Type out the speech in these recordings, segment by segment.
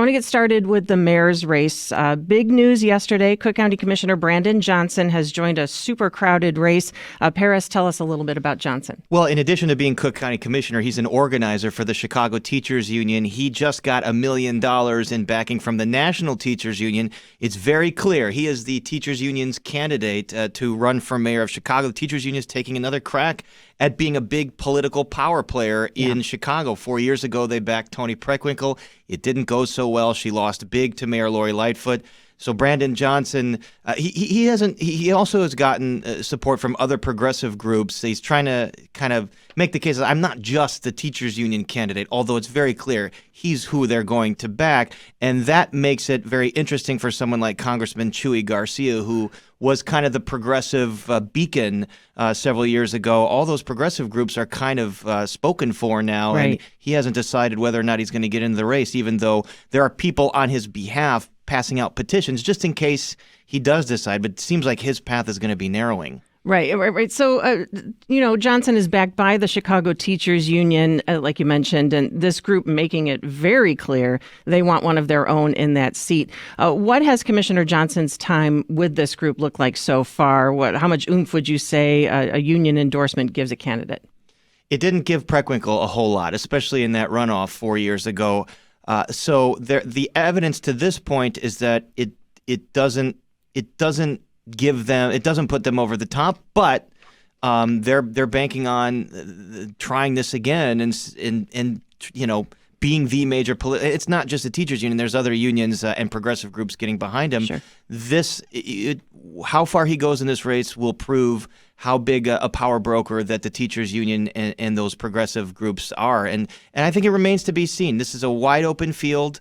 want to get started with the mayor's race. Big news yesterday. Cook County Commissioner Brandon Johnson has joined a super crowded race. Paris, tell us a little bit about Johnson. Well, in addition to being Cook County Commissioner, he's an organizer for the Chicago Teachers Union. He just got $1 million in backing from the National Teachers Union. It's very clear he is the Teachers Union's candidate to run for mayor of Chicago. The Teachers Union is taking another crack at being a big political power player in Chicago. 4 years ago, they backed Toni Preckwinkle. It didn't go so well. She lost big to Mayor Lori Lightfoot. So Brandon Johnson, he also has gotten support from other progressive groups. He's trying to kind of make the case that I'm not just the teachers union candidate, although it's very clear he's who they're going to back. And that makes it very interesting for someone like Congressman Chuy Garcia, who was kind of the progressive beacon several years ago. All those progressive groups are kind of spoken for now, right. And he hasn't decided whether or not he's going to get into the race, even though there are people on his behalf passing out petitions just in case he does decide. But it seems like his path is going to be narrowing. Right. So, Johnson is backed by the Chicago Teachers Union, like you mentioned, and this group making it very clear they want one of their own in that seat. What has Commissioner Johnson's time with this group looked like so far? How much oomph would you say a union endorsement gives a candidate? It didn't give Preckwinkle a whole lot, especially in that runoff 4 years ago. So the evidence to this point is that it doesn't give them, it doesn't put them over the top, but they're banking on trying this again and being the major it's not just the teachers union. There's other unions and progressive groups getting behind him. Sure. How far he goes in this race will prove how big a power broker that the teachers union and those progressive groups are. And I think it remains to be seen. This is a wide open field.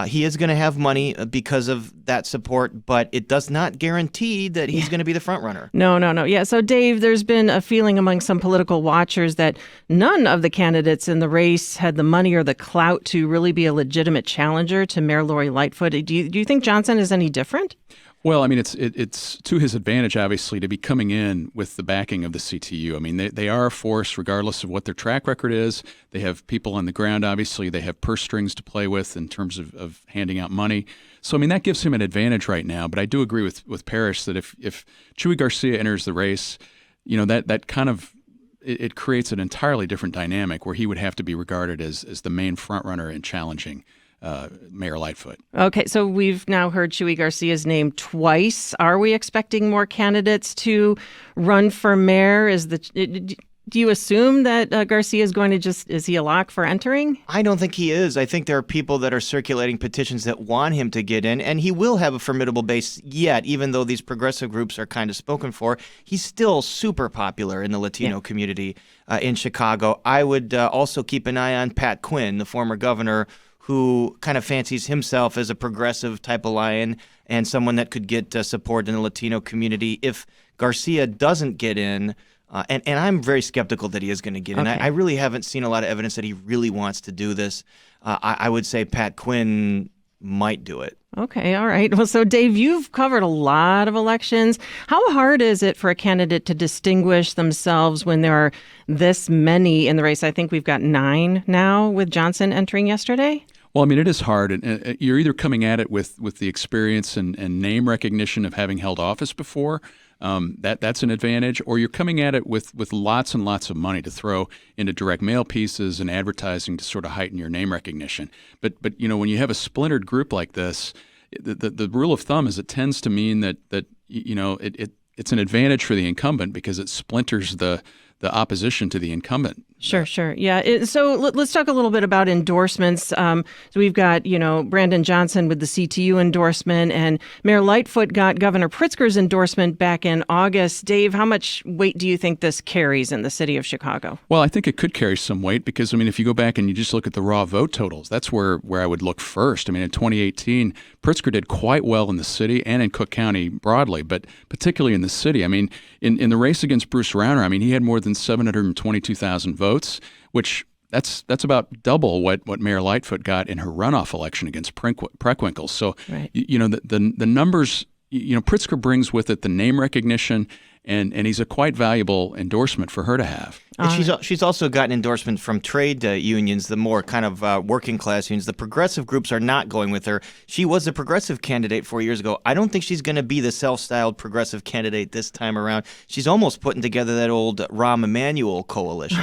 He is going to have money because of that support, but it does not guarantee that he's going to be the front runner. No. Yeah. So, Dave, there's been a feeling among some political watchers that none of the candidates in the race had the money or the clout to really be a legitimate challenger to Mayor Lori Lightfoot. Do you think Johnson is any different? Well, I mean, it's to his advantage, obviously, to be coming in with the backing of the CTU. I mean, they are a force regardless of what their track record is. They have people on the ground, obviously. They have purse strings to play with in terms of handing out money. So, I mean, that gives him an advantage right now. But I do agree with Paris that if Chuy Garcia enters the race, that kind of it creates an entirely different dynamic where he would have to be regarded as the main front runner in challenging Mayor Lightfoot. Okay, so we've now heard Chuy Garcia's name twice. Are we expecting more candidates to run for mayor? Do you assume that Garcia is going to is he a lock for entering? I don't think he is. I think there are people that are circulating petitions that want him to get in, and he will have a formidable base yet, even though these progressive groups are kind of spoken for. He's still super popular in the Latino community in Chicago. I would also keep an eye on Pat Quinn, the former governor, who kind of fancies himself as a progressive type of lion and someone that could get support in the Latino community. If Garcia doesn't get in, and I'm very skeptical that he is going to get in. I really haven't seen a lot of evidence that he really wants to do this. I would say Pat Quinn might do it. Okay, all right. Well, so Dave, you've covered a lot of elections. How hard is it for a candidate to distinguish themselves when there are this many in the race? I think we've got 9 now with Johnson entering yesterday. Well, I mean, it is hard. And you're either coming at it with the experience and name recognition of having held office before. That's an advantage. Or you're coming at it with lots and lots of money to throw into direct mail pieces and advertising to sort of heighten your name recognition. But when you have a splintered group like this, the rule of thumb is it tends to mean that it's an advantage for the incumbent because it splinters the opposition to the incumbent. Sure. Yeah. So let's talk a little bit about endorsements. So we've got, Brandon Johnson with the CTU endorsement, and Mayor Lightfoot got Governor Pritzker's endorsement back in August. Dave, how much weight do you think this carries in the city of Chicago? Well, I think it could carry some weight because, I mean, if you go back and you just look at the raw vote totals, that's where I would look first. I mean, in 2018, Pritzker did quite well in the city and in Cook County broadly, but particularly in the city. I mean, in the race against Bruce Rauner, I mean, he had more than 722,000 votes, which that's about double what Mayor Lightfoot got in her runoff election against Preckwinkle. So, right. the numbers, Pritzker brings with it the name recognition And he's a quite valuable endorsement for her to have. And she's also gotten endorsement from trade unions, the more kind of working class unions. The progressive groups are not going with her. She was a progressive candidate 4 years ago. I don't think she's going to be the self-styled progressive candidate this time around. She's almost putting together that old Rahm Emanuel coalition.